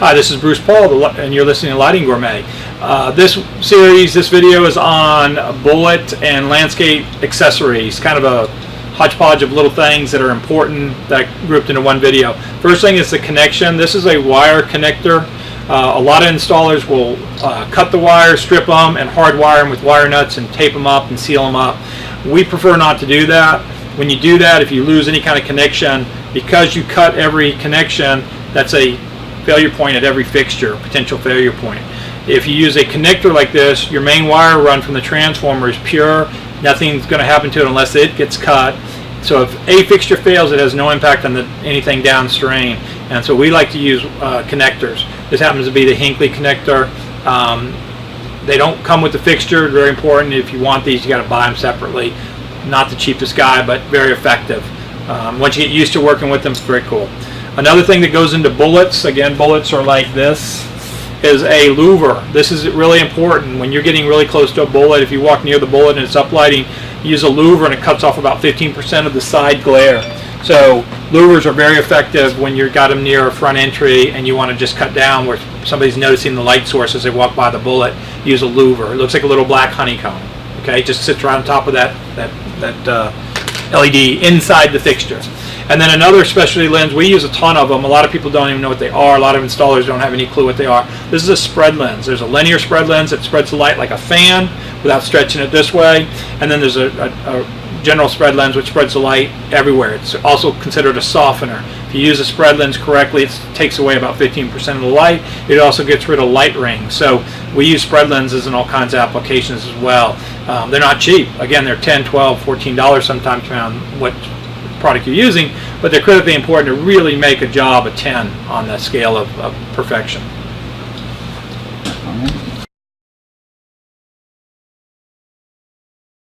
Hi, this is Bruce Paul, and you're listening to Lighting Gourmet. This video is on bullet and landscape accessories, kind of a hodgepodge of little things that are important that grouped into one video. First thing is the connection. This is a wire connector. A lot of installers will cut the wire, strip them, and hardwire them with wire nuts and tape them up and seal them up. We prefer not to do that. When you do that, if you lose any kind of connection, because you cut every connection, that's a failure point at every fixture, potential failure point. If you use a connector like this, your main wire run from the transformer is pure. Nothing's going to happen to it unless it gets cut. So if a fixture fails, it has no impact on anything downstream. And so we like to use connectors. This happens to be the Hinckley connector. They don't come with the fixture. Very important. If you want these, you got to buy them separately. Not the cheapest guy, but very effective. Once you get used to working with them, it's very cool. Another thing that goes into bullets, again, bullets are like this, is a louver. This is really important. When you're getting really close to a bullet, if you walk near the bullet and it's uplighting, use a louver and it cuts off about 15% of the side glare. So louvers are very effective when you've got them near a front entry and you want to just cut down where somebody's noticing the light source as they walk by the bullet. Use a louver. It looks like a little black honeycomb. Okay, it just sits right on top of that LED inside the fixture. And then another specialty lens, we use a ton of them. A lot of people don't even know what they are. A lot of installers don't have any clue what they are. This is a spread lens. There's a linear spread lens that spreads the light like a fan without stretching it this way. And then there's a general spread lens which spreads the light everywhere. It's also considered a softener. If you use a spread lens correctly, it takes away about 15% of the light. It also gets rid of light rings. So we use spread lenses in all kinds of applications as well. They're not cheap. Again, they're $10, $12, $14 sometimes around what product you're using, but they're critically important to really make a job a 10 on the scale of perfection.